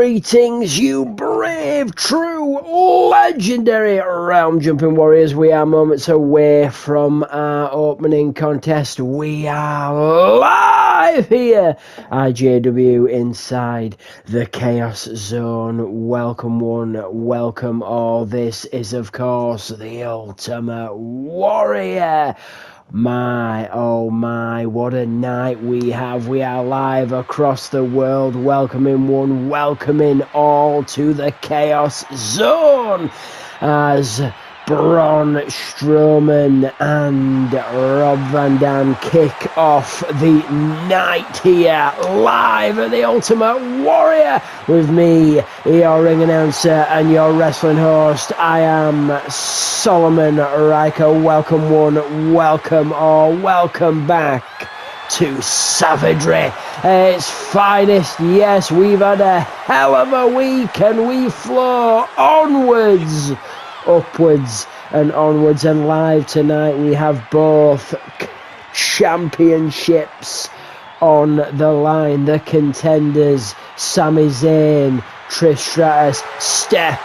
Greetings, you brave, true, legendary realm jumping warriors. We are moments away from our opening contest. We are live here, IJW, inside the Chaos Zone. Welcome one, welcome all. This is, of course, the Ultimate Warrior. My, oh my, what a night we have. We are live across the world, welcoming one, welcoming all to the Chaos Zone as Braun Strowman and Rob Van Dam kick off the night here live at the Ultimate Warrior with me, your ring announcer and your wrestling host. I am Solomon Riker. Welcome one, welcome all, welcome back to savagery its finest. Yes, we've had a hell of a week and we flow onwards, upwards and onwards, and live tonight we have both championships on the line. The contenders, Sami Zayn, Trish Stratus, step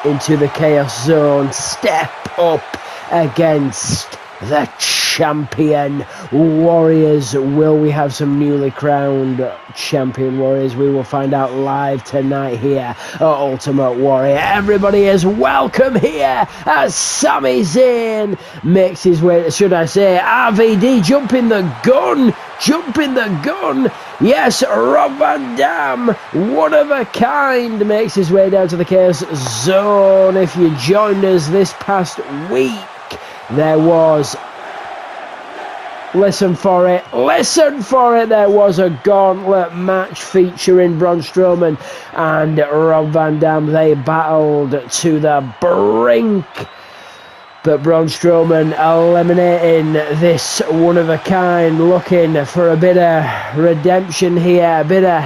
into the Chaos Zone, step up against the champion warriors. Will we have some newly crowned champion warriors? We will find out live tonight here at Ultimate Warrior. Everybody is welcome here as Sami Zayn makes his way, should I say, RVD jumping the gun. Yes, Rob Van Dam, one of a kind, makes his way down to the Chaos Zone. If you joined us this past week, there was, listen for it, there was a gauntlet match featuring Braun Strowman and Rob Van Dam. They battled to the brink, but Braun Strowman eliminating this one-of-a-kind, looking for a bit of redemption here, a bit of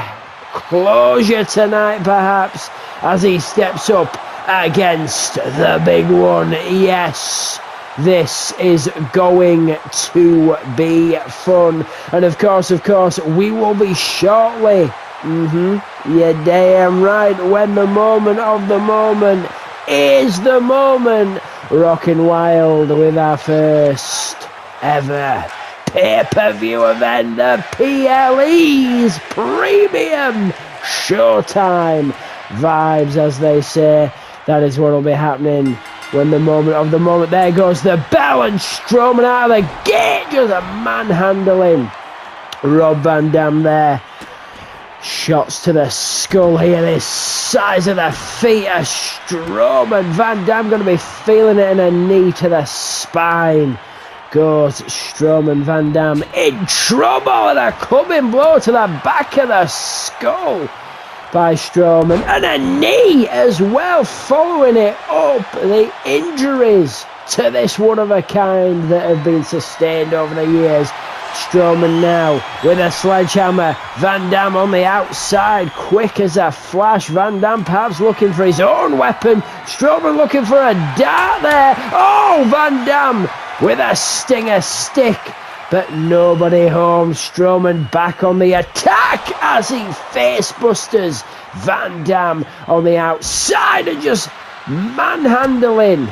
closure tonight perhaps, as he steps up against the big one. Yes, this is going to be fun. And of course, we will be shortly, you're damn right, when the moment of the moment is the moment, rocking wild with our first ever pay-per-view event, the PLE's Premium Showtime vibes, as they say. That is what will be happening when the moment of the moment. There goes the bell, and Strowman out of the gate, just a manhandling Rob Van Dam there. Shots to the skull here, this size of the feet of Strowman. Van Dam going to be feeling it, in a knee to the spine. Goes Strowman. Van Dam in trouble, and a clubbing blow to the back of the skull by Strowman, and a knee as well, following it up. The injuries to this one-of-a-kind that have been sustained over the years. Strowman now with a sledgehammer. Van Dam on the outside, quick as a flash. Van Dam perhaps looking for his own weapon. Strowman looking for a dart there. Oh, Van Dam with a stinger stick, but nobody home. Strowman back on the attack as he face-busters Van Dam on the outside and just manhandling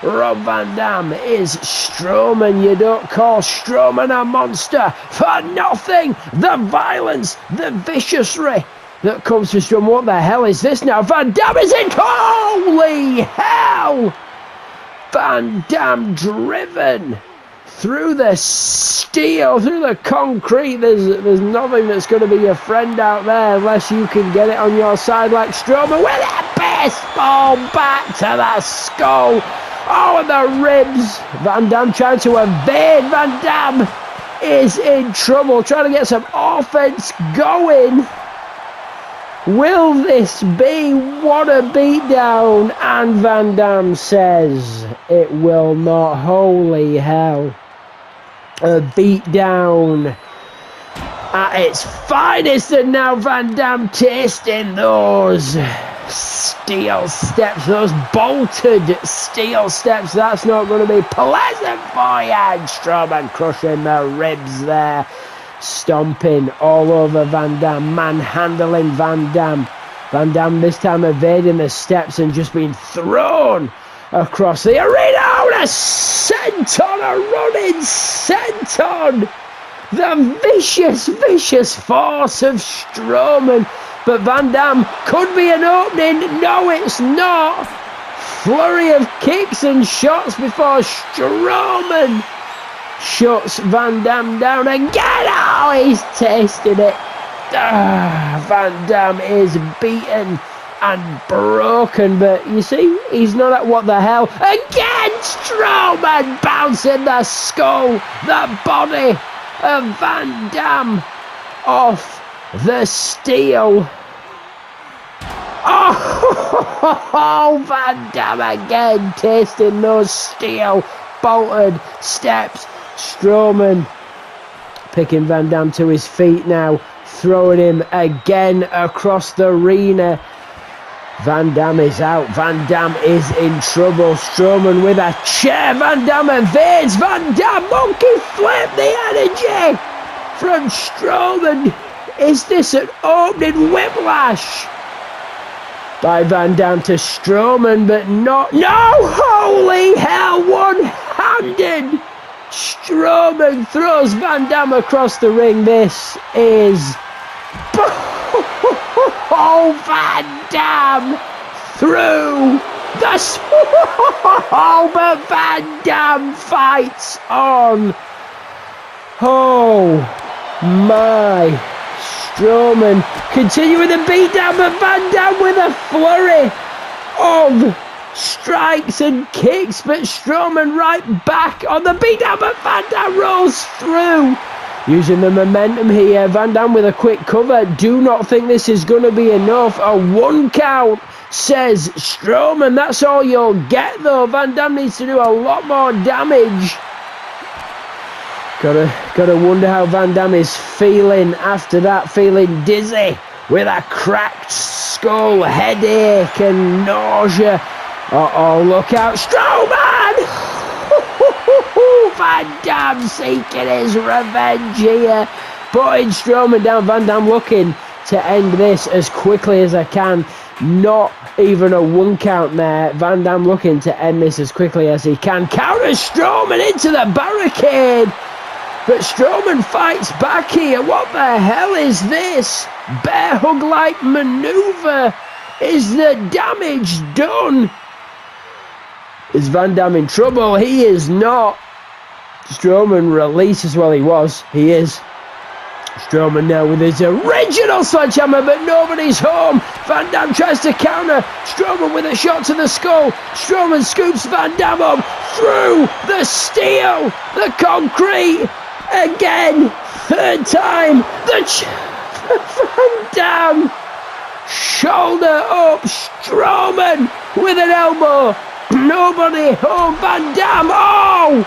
Rob Van Dam. Is Strowman. You don't call Strowman a monster for nothing. The violence, the viciousry that comes from Strowman. What the hell is this now? Van Dam is in. Holy hell! Van Dam driven through the steel, through the concrete. There's nothing that's going to be your friend out there unless you can get it on your side like Strowman with a baseball bat to the skull. Oh, and the ribs. Van Dam trying to evade. Van Dam is in trouble, trying to get some offense going. Will this be? What a beatdown. And Van Dam says it will not. Holy hell. A beatdown at its finest, and now Van Dam tasting those steel steps, those bolted steel steps. That's not going to be pleasant for you. And Strowman crushing the ribs there. stomping all over Van Dam, manhandling Van Dam. Van Dam this time evading the steps and just being thrown across the arena. Oh, a senton, a running senton. The vicious force of Strowman. But Van Dam could be an opening. No, it's not. Flurry of kicks and shots before Strowman shuts Van Dam down again. Oh, he's tasted it. Van Dam is beaten and broken, but you see, he's not at what the hell. Again, Strowman bouncing the skull, the body of Van Dam off the steel. Oh, Van Dam again tasting those steel bolted steps. Strowman picking Van Dam to his feet now, throwing him again across the arena. Van Dam is out. Van Dam is in trouble. Strowman with a chair. Van Dam evades. Van Dam monkey flip. The energy from Strowman. Is this an opening whiplash by Van Dam to Strowman? But not. No! Holy hell! One-handed. Strowman throws Van Dam across the ring. This is... Oh, Van Dam through the... Oh, but Van Dam fights on. Oh, my. Strowman continuing the beatdown, but Van Dam with a flurry of strikes and kicks, but Strowman right back on the beatdown, but Van Dam rolls through. Using the momentum here, Van Dam with a quick cover. Do not think this is going to be enough. A 1 count, says Strowman. That's all you'll get, though. Van Dam needs to do a lot more damage. Gotta wonder how Van Dam is feeling after that. Feeling dizzy with a cracked skull, headache and nausea. Uh-oh, look out. Strowman! Van Dam seeking his revenge here. Putting Strowman down. Van Dam looking to end this as quickly as I can. Not even a 1 count there. Van Dam looking to end this as quickly as he can. Counters Strowman into the barricade. But Strowman fights back here. What the hell is this? Bear hug-like maneuver. Is the damage done? Is Van Dam in trouble? He is not. Strowman releases, well, he was. He is. Strowman now with his original sledgehammer, but nobody's home. Van Dam tries to counter. Strowman with a shot to the skull. Strowman scoops Van Dam up through the steel, the concrete. Again, 3rd time. Van Dam. Shoulder up. Strowman with an elbow. Nobody home. Van Dam. Oh!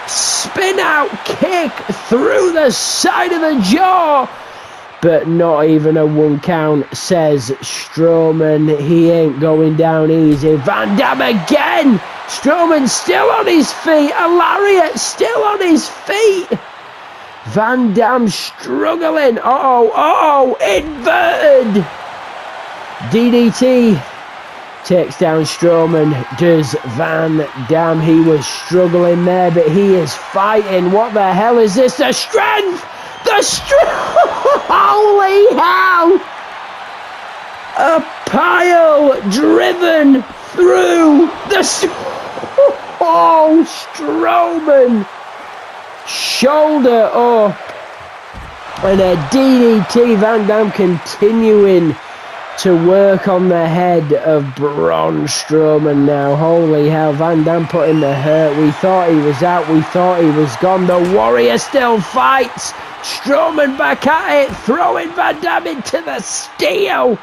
Spin out kick through the side of the jaw, but not even a 1 count, says Strowman. He ain't going down easy. Van Dam again. Strowman still on his feet. A lariat still on his feet. Van Dam struggling. Uh-oh, inverted DDT. Takes down Strowman, does Van Dam. He was struggling there, but he is fighting. What the hell is this? The strength! The strength! Holy hell! A pile driven through the... Oh, Strowman! Shoulder up. And a DDT. Van Dam continuing to work on the head of Braun Strowman now. Holy hell, Van Dam put in the hurt. We thought he was out. We thought he was gone. The Warrior still fights. Strowman back at it, throwing Van Dam into the steel.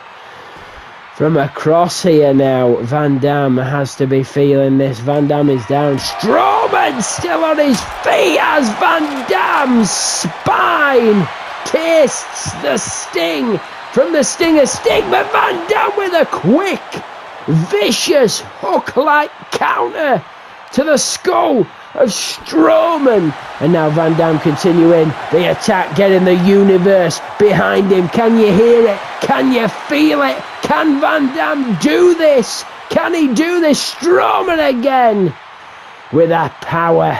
From across here now, Van Dam has to be feeling this. Van Dam is down. Strowman still on his feet as Van Dam's spine tastes the sting. From the Stinger Sting, but Van Dam with a quick, vicious, hook-like counter to the skull of Strowman. And now Van Dam continuing the attack, getting the universe behind him. Can you hear it? Can you feel it? Can Van Dam do this? Can he do this? Strowman again with that power.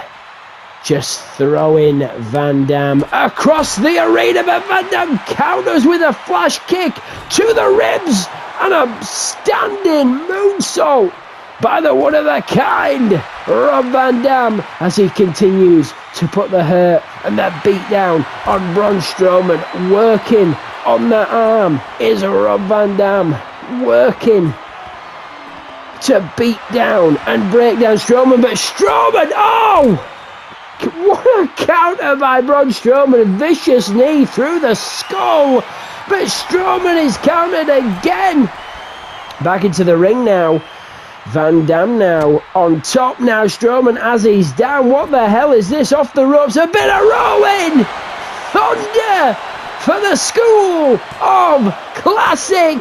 Just throwing Van Dam across the arena, but Van Dam counters with a flash kick to the ribs and a standing moonsault by the one-of-a-kind Rob Van Dam as he continues to put the hurt and the beat down on Braun Strowman. Working on the arm is Rob Van Dam, working to beat down and break down Strowman, but Strowman, oh! What a counter by Braun Strowman. Vicious knee through the skull. But Strowman is countered again. Back into the ring now. Van Dam now on top now. Strowman as he's down. What the hell is this? Off the ropes. A bit of rolling. Thunder for the School of Classic.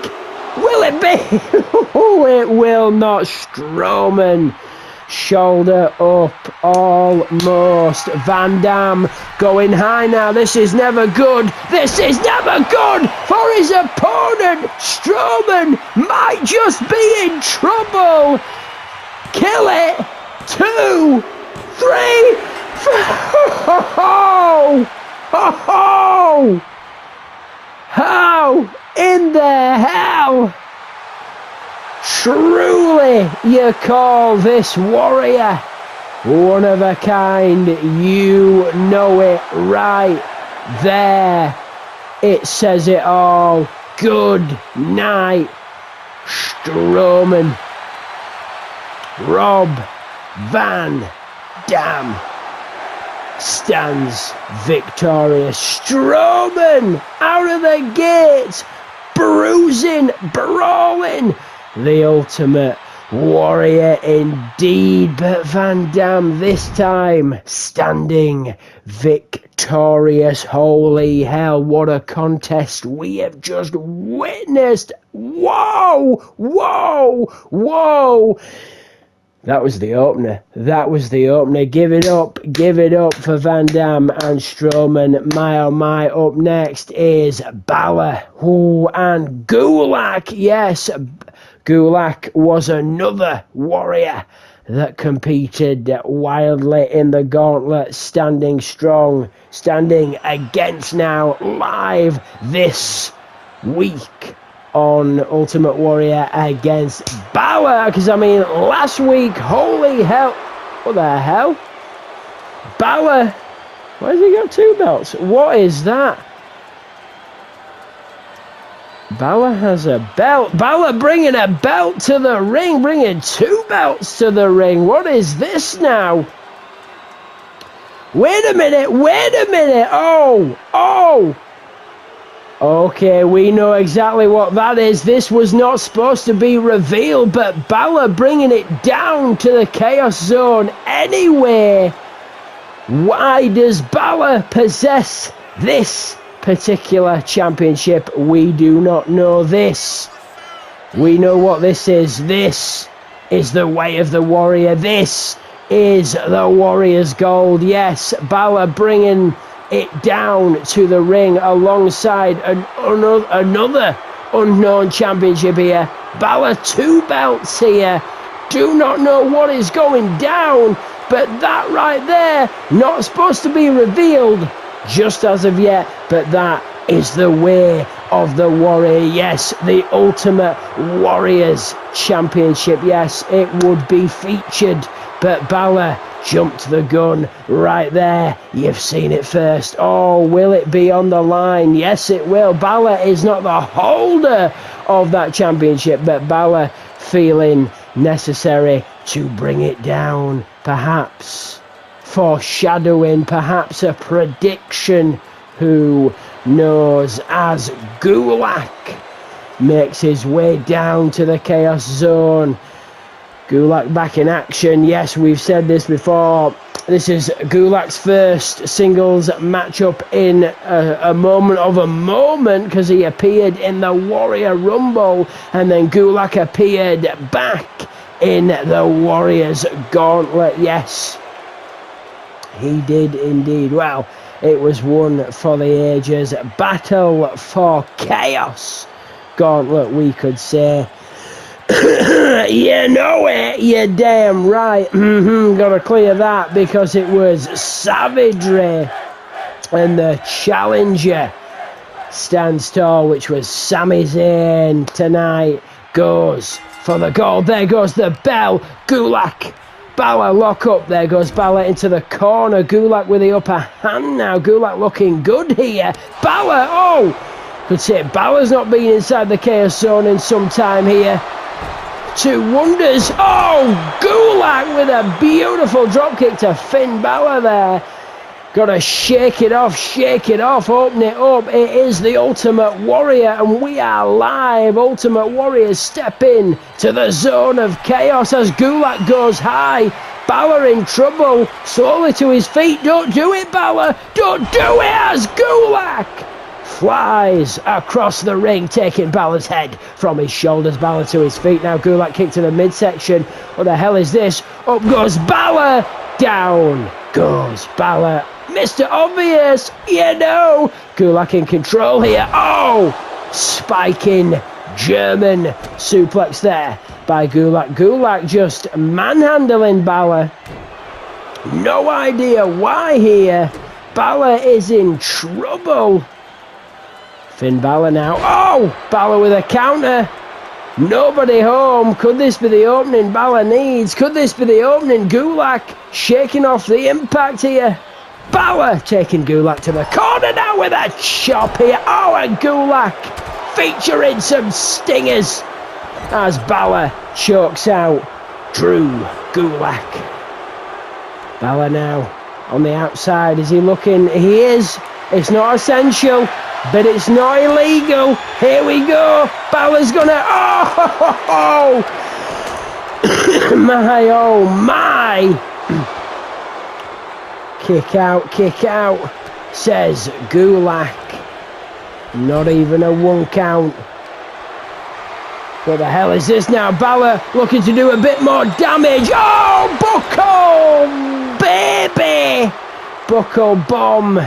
Will it be? Oh, it will not. Strowman. Shoulder up, almost. Van Dam going high now. This is never good. This is never good for his opponent. Strowman might just be in trouble. Kill it. 2, 3, 4. Oh, how in the hell? Truly, you call this warrior one of a kind. You know it right there. It says it all. Good night, Strowman. Rob Van Dam stands victorious. Strowman out of the gates, bruising, brawling. The Ultimate Warrior indeed, but Van Dam this time standing victorious. Holy hell, what a contest we have just witnessed. Whoa, whoa, whoa. That was the opener. That was the opener. Give it up for Van Dam and Strowman. My oh my, up next is Balor. Ooh, and Gulak, yes. Gulak was another warrior that competed wildly in the gauntlet, standing strong, standing against now live this week on Ultimate Warrior against Balor. Because, I mean, last week, holy hell, what the hell? Balor, why has he got 2 belts? What is that? Balor has a belt. Balor bringing a belt to the ring, bringing 2 belts to the ring. What is this now? Wait a minute. Oh. Okay, we know exactly what that is. This was not supposed to be revealed, but Balor bringing it down to the Chaos Zone anyway. Why does Balor possess this particular championship? We do not know this. We know what this is. This is the way of the warrior. This is the warrior's gold. Yes, Balor bringing it down to the ring alongside another unknown championship here. Balor 2 belts here. Do not know what is going down, but that right there, not supposed to be revealed just as of yet, but that is the way of the warrior. Yes, the Ultimate Warriors Championship. Yes, it would be featured, but Balor jumped the gun right there. You've seen it first. Oh, will it be on the line? Yes, it will. Balor is not the holder of that championship, but Balor feeling necessary to bring it down, perhaps foreshadowing, perhaps a prediction. Who knows? As Gulak makes his way down to the Chaos Zone. Gulak back in action. Yes, we've said this before. This is Gulak's first singles matchup in a moment, because he appeared in the Warrior Rumble, and then Gulak appeared back in the Warriors Gauntlet. Yes, He did indeed. Well, it was one for the ages. Battle for Chaos Gauntlet, we could say. You know it, you're damn right. Gotta clear that because it was savagery. And the challenger stands tall, which was Sami Zayn tonight, goes for the gold. There goes the bell. Gulak. Balor lock up. There goes Balor into the corner. Gulak with the upper hand now. Gulak looking good here. Balor, oh! Could say Balor's not been inside the chaoszone in some time here. Two wonders. Oh! Gulak with a beautiful dropkick to Finn Balor there. Gotta shake it off, open it up. It is the Ultimate Warrior, and we are live. Ultimate Warriors step in to the zone of chaos as Gulak goes high. Balor in trouble, slowly to his feet. Don't do it, Balor. Don't do it as Gulak flies across the ring, taking Balor's head from his shoulders. Balor to his feet now. Gulak kick to the midsection. What the hell is this? Up goes Balor. Down goes Balor. Mr. Obvious, you know. Gulak in control here. Oh! Spiking German suplex there by Gulak. Gulak just manhandling Balor. No idea why here. Balor is in trouble. Finn Balor now. Oh! Balor with a counter. Nobody home. Could this be the opening Balor needs? Could this be the opening? Gulak shaking off the impact here. Balor taking Gulak to the corner now with a chop here. Oh, and Gulak featuring some stingers as Balor chokes out Drew Gulak. Balor now on the outside. Is he looking? He is. It's not essential, but it's not illegal. Here we go. Balor's gonna. Oh! My, oh my. Kick out, says Gulak. Not even a 1 count. What the hell is this now? Balor looking to do a bit more damage. Oh, buckle, baby. Buckle bomb.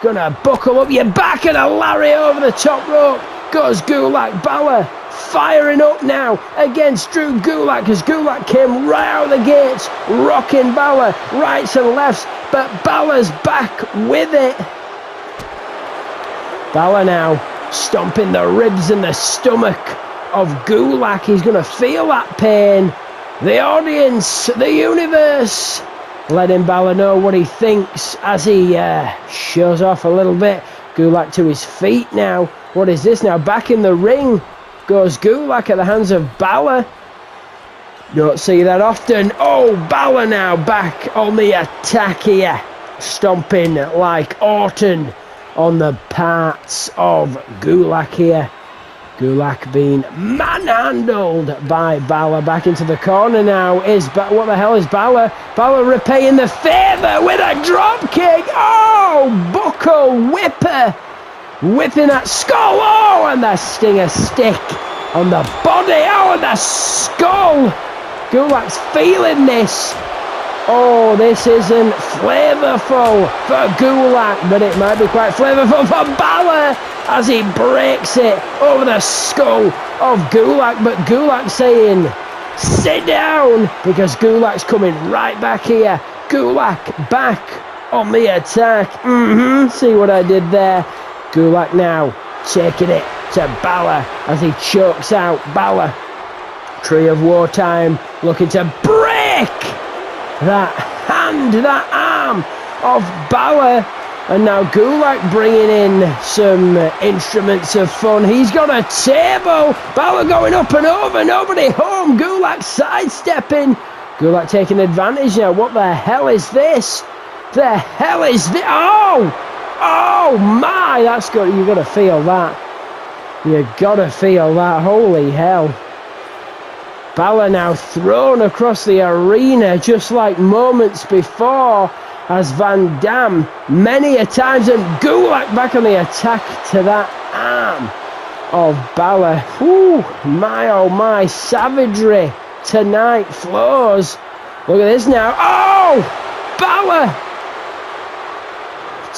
Gonna buckle up your back and a lariat over the top rope. Goes Gulak. Balor firing up now against Drew Gulak as Gulak came right out of the gates, rocking Balor rights and lefts, but Balor's back with it. Balor now stomping the ribs and the stomach of Gulak. He's going to feel that pain. The audience, the universe, letting Balor know what he thinks as he shows off a little bit. Gulak to his feet now. What is this now? Back in the ring goes Gulak at the hands of Balor. Don't see that often. Oh, Balor now back on the attack here. Stomping like Orton on the parts of Gulak here. Gulak being manhandled by Balor. Back into the corner now is what the hell is Balor? Balor repaying the favour with a drop kick. Oh, buckle whipper. Whipping that skull. Oh, and the stinger stick on the body. Oh, and the skull. Gulak's feeling this. Oh, this isn't flavourful for Gulak, but it might be quite flavourful for Balor as he breaks it over the skull of Gulak. But Gulak saying, sit down, because Gulak's coming right back here. Gulak back on the attack. See what I did there? Gulak now taking it to Balor as he chokes out Balor. Tree of Wartime looking to break that hand, that arm of Balor. And now Gulak bringing in some instruments of fun. He's got a table. Balor going up and over. Nobody home. Gulak sidestepping. Gulak taking advantage now. What the hell is this? The hell is this? Oh! Oh my! That's good. You gotta feel that. You gotta feel that. Holy hell. Balor now thrown across the arena just like moments before as Van Dam many a times, and Gulak back on the attack to that arm of Balor. Whew, my oh my, savagery tonight flows. Look at this now. Oh! Balor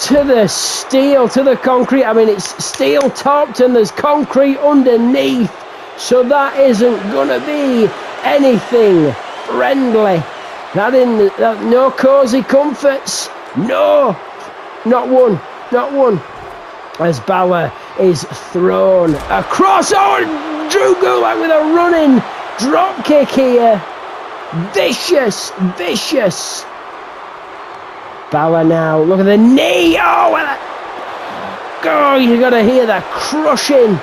to the steel, to the concrete. I mean, it's steel topped and there's concrete underneath. So that isn't going to be anything friendly. No cozy comforts. No, not one. As Balor is thrown across. Oh, Drew Gulak with a running drop kick here. Vicious. Balor now, look at the knee. Oh, you got to hear the crushing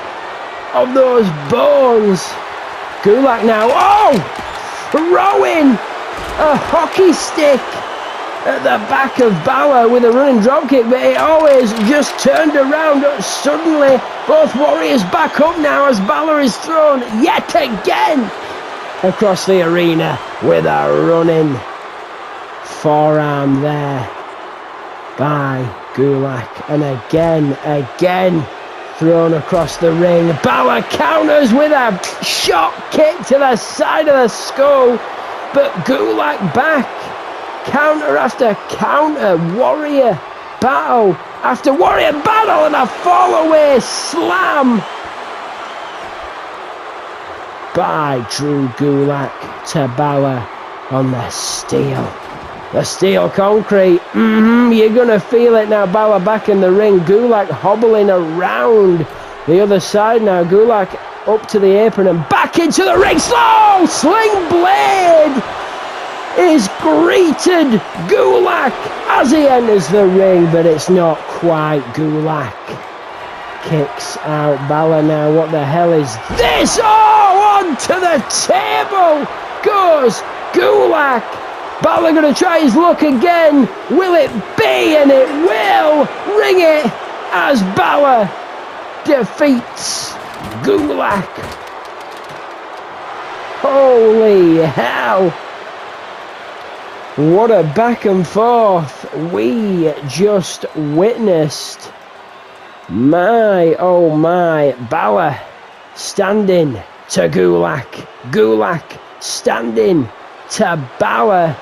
of those bones. Gulak now, throwing a hockey stick at the back of Balor with a running dropkick, but it always just turned around. Suddenly, both Warriors back up now as Balor is thrown yet again across the arena with a running forearm there by Gulak. And again, thrown across the ring. Balor counters with a shot kick to the side of the skull, but Gulak back. Counter after counter, Warrior battle after Warrior battle, and a fall-away slam by Drew Gulak to Balor on the steel. The steel concrete. You're going to feel it now. Balor back in the ring. Gulak hobbling around the other side now. Gulak up to the apron and back into the ring. Slow sling blade is greeted Gulak as he enters the ring, but it's not quite. Gulak kicks out Balor now. What the hell is this? Oh, onto the table goes Gulak. Balor going to try his luck again. Will it be? And it will. Ring it as Balor defeats Gulak. Holy hell. What a back and forth we just witnessed. My, oh my. Balor standing to Gulak. Gulak standing to Balor.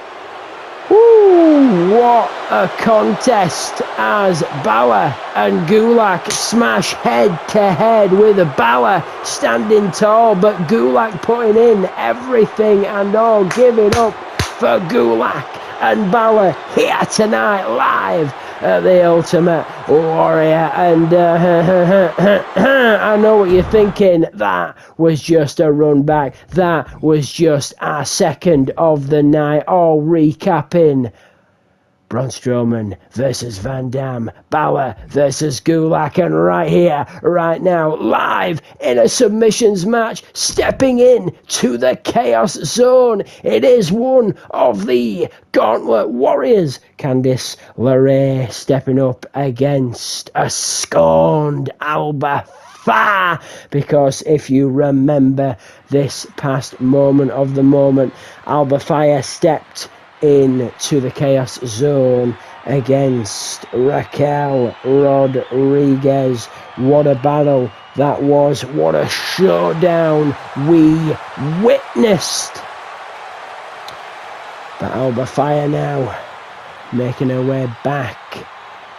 Ooh, what a contest as Balor and Gulak smash head to head with Balor standing tall, but Gulak putting in everything and all, giving up for Gulak and Balor here tonight live at the Ultimate Warrior. And I know what you're thinking. That was just a run back. That was just our second of the night. All recapping. Braun Strowman versus Van Dam, Balor versus Gulak, and right here, right now, live in a submissions match, stepping in to the Chaos Zone. It is one of the Gauntlet Warriors, Candice LeRae, stepping up against a scorned Alba Fire, because if you remember this past moment of the moment, Alba Fire stepped into the Chaos Zone against Raquel Rodriguez. What a battle that was. What a showdown we witnessed. But Alba Fire now making her way back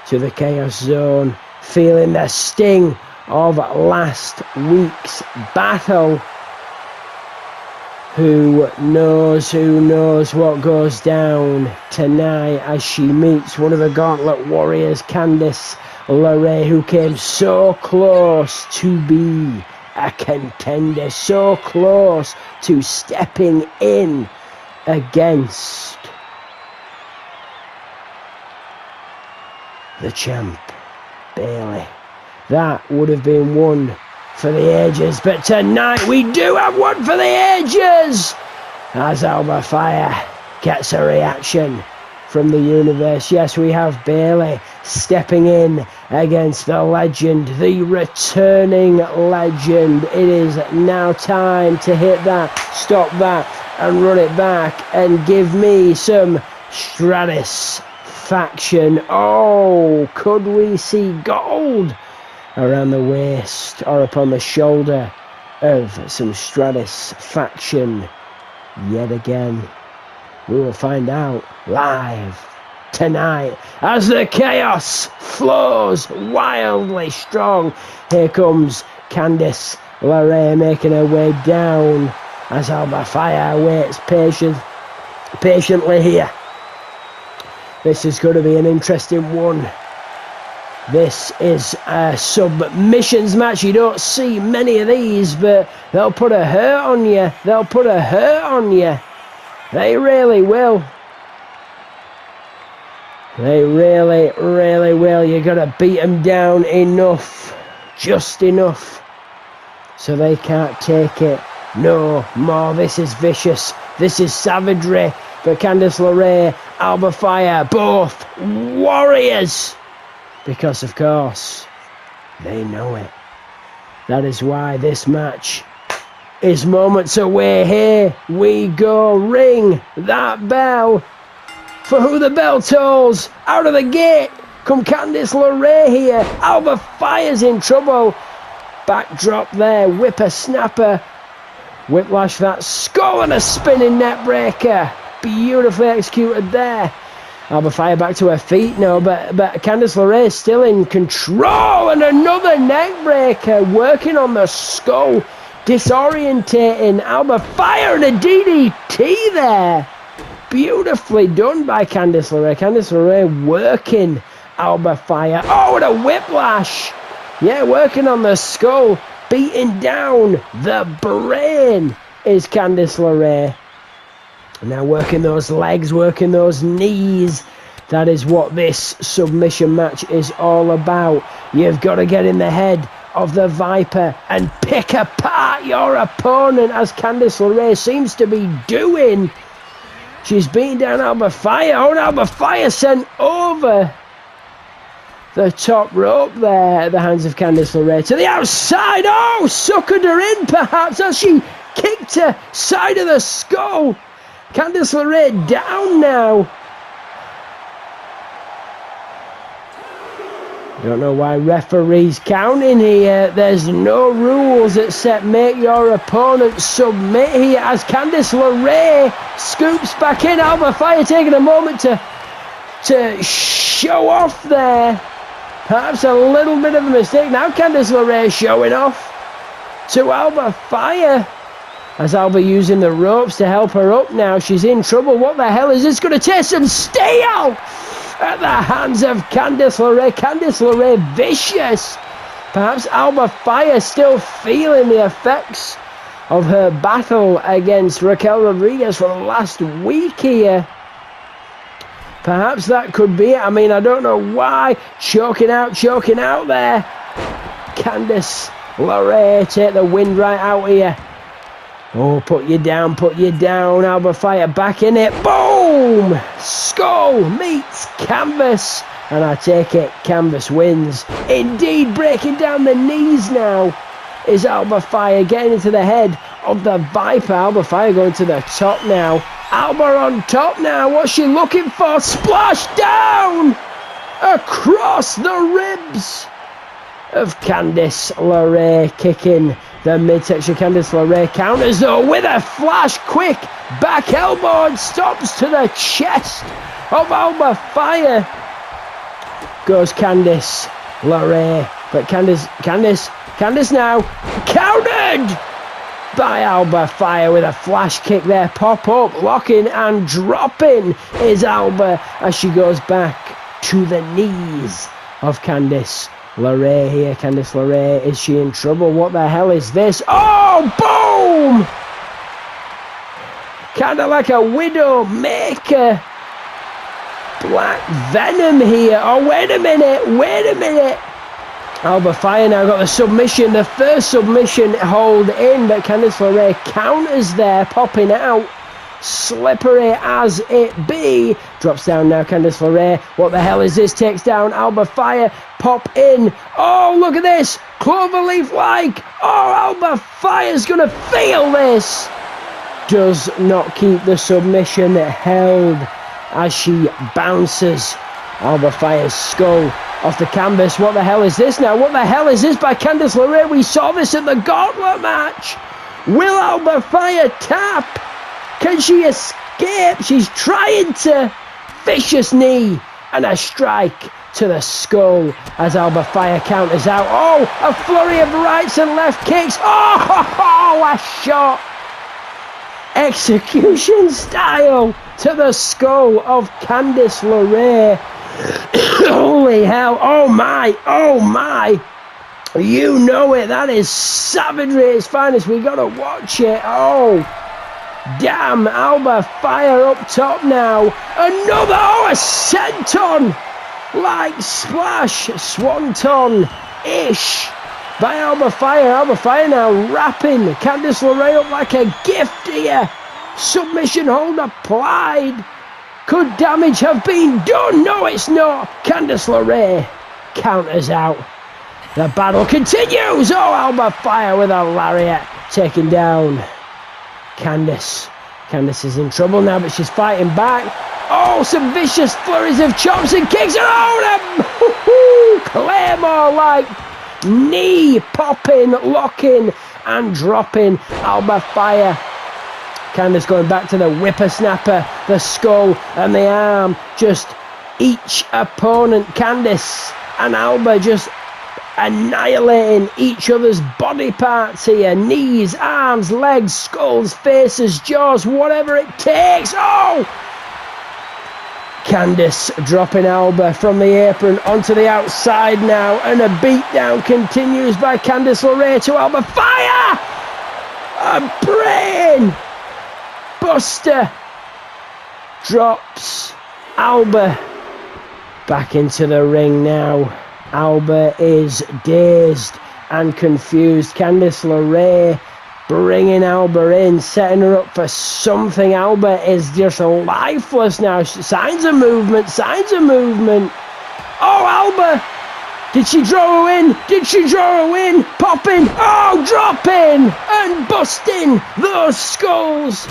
to the Chaos Zone, feeling the sting of last week's battle. Who knows what goes down tonight as she meets one of the Gauntlet Warriors, Candice LeRae, who came so close to be a contender, so close to stepping in against the champ, Bayley. That would have been one for the ages, but tonight we do have one for the ages as Alba Fire gets a reaction from the universe. Yes, we have Bayley stepping in against the legend, the returning legend. It is now time to hit that, stop that, and run it back and give me some Stratus faction. Oh, could we see gold around the waist or upon the shoulder of some Stratus faction yet again? We will find out live tonight as the chaos flows wildly strong. Here comes Candice LeRae making her way down as Alba Fire waits patiently here. This is going to be an interesting one. This is a submissions match. You don't see many of these, but they'll put a hurt on you. They'll put a hurt on you. They really will. They really, really will. You got to beat them down enough, just enough, so they can't take it no more. This is vicious. This is savagery. But Candice LeRae, Alba Fire, both warriors. Because, of course, they know it. That is why this match is moments away. Here we go. Ring that bell. For who the bell tolls. Out of the gate come Candice LeRae here. Alba Fire's in trouble. Backdrop there. Whipper-snapper. Whiplash that skull and a spinning net breaker. Beautifully executed there. Alba Fire back to her feet now, but Candice LeRae is still in control, and another neck breaker working on the skull, disorientating Alba Fire, and a DDT there. Beautifully done by Candice LeRae. Candice LeRae working Alba Fire. Oh, and a whiplash. Yeah, working on the skull, beating down the brain is Candice LeRae. Now working those legs, working those knees. That is what this submission match is all about. You've got to get in the head of the Viper and pick apart your opponent, as Candice LeRae seems to be doing. She's beating down Alba Fire. Oh, and Alba Fire sent over the top rope there at the hands of Candice LeRae to the outside. Oh, suckered her in perhaps as she kicked her side of the skull. Candice LeRae down now. Don't know why referees counting here. There's no rules except make your opponent submit here, as Candice LeRae scoops back in. Alba Fire taking a moment to show off there. Perhaps a little bit of a mistake. Now Candice LeRae showing off to Alba Fire. As Alba using the ropes to help her up now. She's in trouble. What the hell is this going to take? Some steel at the hands of Candice LeRae. Candice LeRae vicious. Perhaps Alba Fire still feeling the effects of her battle against Raquel Rodriguez from last week here. Perhaps that could be it. I mean, I don't know why. Choking out there. Candice LeRae take the wind right out here. Oh, put you down. Alba Fire back in it. Boom! Skull meets canvas. And I take it, canvas wins. Indeed, breaking down the knees now is Alba Fire, getting into the head of the Viper. Alba Fire going to the top now. Alba on top now. What's she looking for? Splash down across the ribs of Candice LeRae, kicking the midsection. Candice LeRae counters though with a flash, quick back elbow, and stops to the chest of Alba Fire. Goes Candice LeRae, but Candice now countered by Alba Fire with a flash kick there. Pop up, locking and dropping is Alba as she goes back to the knees of Candice LeRae here. Candice LeRae, is she in trouble? What the hell is this? Oh, boom! Kind of like a widow maker. Black Venom here. Oh, wait a minute. Alba Fire now got the submission, the first submission hold in, but Candice LeRae counters there, popping out. Slippery as it be. Drops down now, Candice LeRae. What the hell is this? Takes down Alba Fire. Pop in. Oh, look at this. Cloverleaf-like. Oh, Alba Fire's going to feel this. Does not keep the submission held as she bounces Alba Fire's skull off the canvas. What the hell is this now? What the hell is this by Candice LeRae? We saw this at the Gauntlet match. Will Alba Fire tap? Can she escape? She's trying to vicious knee and a strike to the skull as Alba Fire counters out. Oh, a flurry of rights and left kicks. Oh, a shot. Execution style to the skull of Candice LeRae. Holy hell. Oh my. You know it. That is savagery at its finest. We got to watch it. Oh, damn. Alba Fire up top now. Another. Oh, a senton. Like splash. Swanton-ish by Alba Fire. Alba Fire now wrapping Candice LeRae up like a gift here. Submission hold applied. Could damage have been done? No, it's not. Candice LeRae counters out. The battle continues. Oh, Alba Fire with a lariat taking down Candice. Candice is in trouble now, but she's fighting back. Oh, some vicious flurries of chops and kicks. Oh, Claymore-like knee popping, locking and dropping Alba Fire. Candice going back to the whippersnapper, the skull and the arm. Just each opponent, Candice and Alba, just annihilating each other's body parts here. Knees, arms, legs, skulls, faces, jaws, whatever it takes. Oh! Candice dropping Alba from the apron onto the outside now, and a beatdown continues by Candice LeRae to Alba Fire! A brain buster drops Alba back into the ring now. Alba is dazed and confused. Candice LeRae bringing Alba in, setting her up for something. Alba is just lifeless now. Signs of movement. Oh, Alba! Did she draw her in? Popping. Oh, dropping and busting those skulls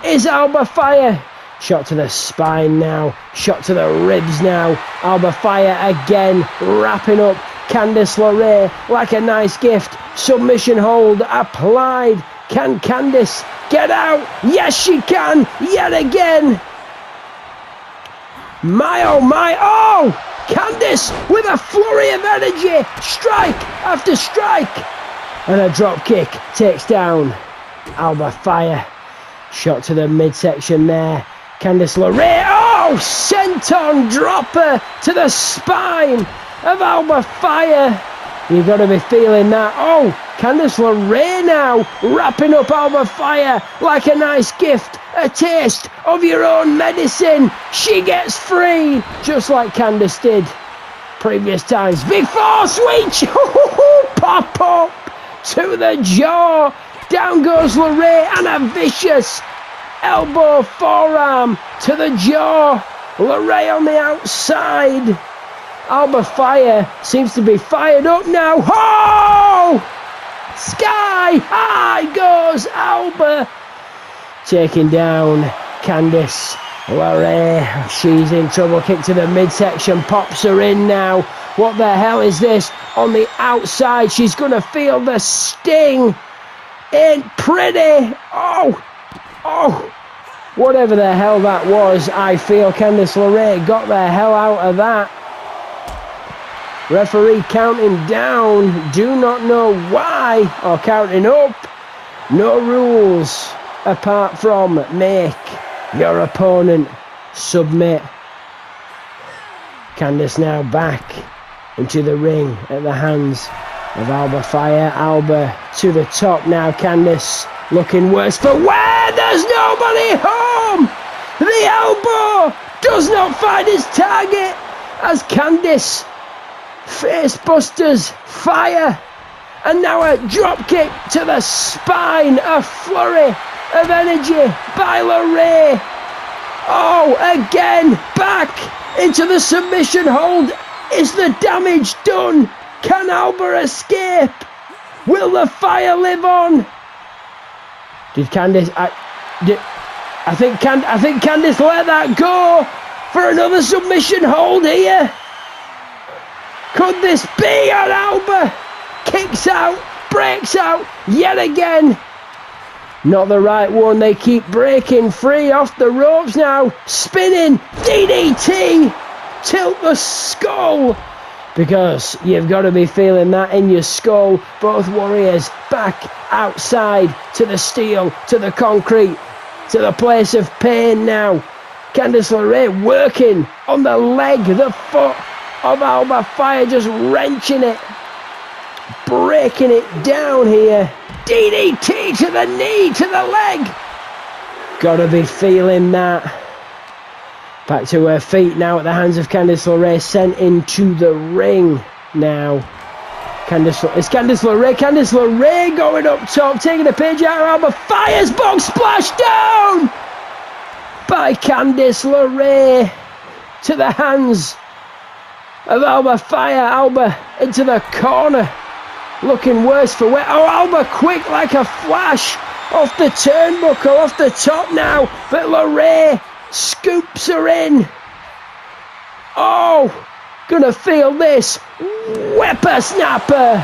is Alba Fire. Shot to the spine now. Shot to the ribs now. Alba Fire again wrapping up Candice LeRae like a nice gift. Submission hold applied. Can Candice get out? Yes, she can. Yet again. My oh my. Oh! Candice with a flurry of energy. Strike after strike. And a drop kick takes down Alba Fire. Shot to the midsection there. Candice LeRae. Oh! Senton dropper to the spine of Alba Fire. You've got to be feeling that. Oh! Candice LeRae now wrapping up Alba Fire like a nice gift. A taste of your own medicine. She gets free, just like Candice did previous times. Before sweet pop up to the jaw. Down goes LeRae and a vicious elbow forearm to the jaw. LeRae on the outside. Alba Fire seems to be fired up now. Oh! Sky high goes Alba, taking down Candice LeRae. She's in trouble. Kick to the midsection, pops her in now. What the hell is this? On the outside, she's gonna feel the sting. Ain't pretty. Oh, whatever the hell that was, I feel Candice LeRae got the hell out of that. Referee counting down, do not know why, or counting up. No rules apart from make your opponent submit. Candice now back into the ring at the hands of Alba Fire. Alba to the top now. Candice looking worse for wear. There's nobody home. The elbow does not find its target as Candice face busters Fire, and now a drop kick to the spine. A flurry of energy by LeRae. Oh, again back into the submission hold. Is the damage done? Can Alba escape? Will the Fire live on? Did Candice? I think Candice let that go for another submission hold here. Could this be on Alba? Kicks out, breaks out yet again. Not the right one. They keep breaking free off the ropes now. Spinning DDT. Tilt the skull. Because you've got to be feeling that in your skull. Both warriors back outside to the steel, to the concrete, to the place of pain now. Candice LeRae working on the leg, the foot of Alba Fire, just wrenching it. Breaking it down here. DDT to the knee, to the leg. Gotta be feeling that. Back to her feet now at the hands of Candice LeRae, sent into the ring now. It's Candice LeRae. Candice LeRae going up top, taking a page out of Alba Fire's box splash down by Candice LeRae to the hands of Alba Fire. Alba into the corner. Looking worse for wear. Oh, Alba quick like a flash off the turnbuckle, off the top now. But LeRae scoops her in. Oh, gonna feel this. Whippersnapper.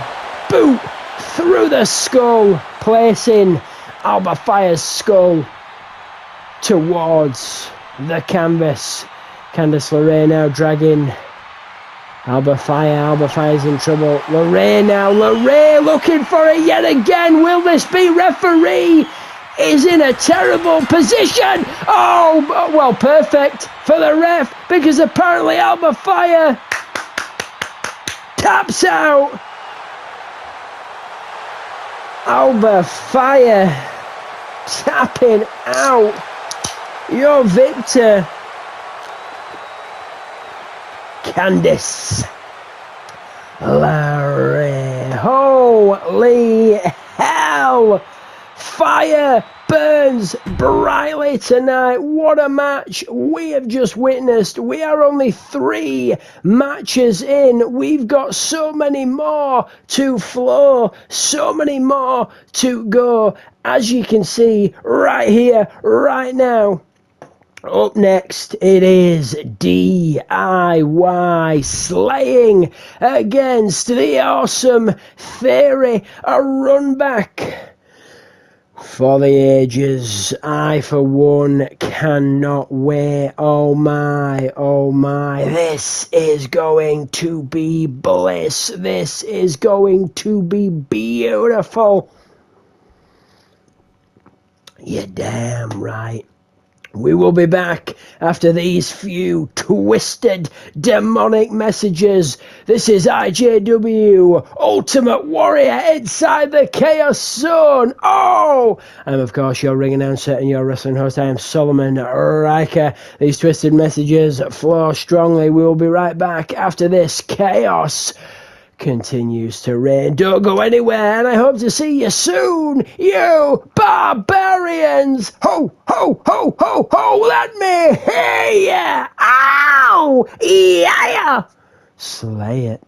Boot through the skull, placing Alba Fire's skull towards the canvas. Candice LeRae now dragging Alba Fire. Alba Fire's in trouble. LeRae now. LeRae looking for it yet again. Will this be? Referee is in a terrible position. Oh, well, perfect for the ref, because apparently Alba Fire taps out. Alba Fire tapping out. Your victor, Candice LeRae. Holy hell! Fire burns brightly tonight. What a match we have just witnessed. We are only 3 matches in. We've got so many more to flow, so many more to go. As you can see right here, right now. Up next, it is DIY slaying against the Awesome Theory. A run back for the ages. I, for one, cannot wait. Oh my, oh my. This is going to be bliss. This is going to be beautiful. You're damn right. We will be back after these few twisted, demonic messages. This is IJW, Ultimate Warrior, inside the Chaos Zone. Oh! I'm, of course, your ring announcer and your wrestling host. I am Solomon Riker. These twisted messages flow strongly. We will be right back after this. Chaos continues to reign. Don't go anywhere, and I hope to see you soon, you barbarians. Ho, ho, ho, ho, ho, let me hear ya. Ow, yeah. Slay it.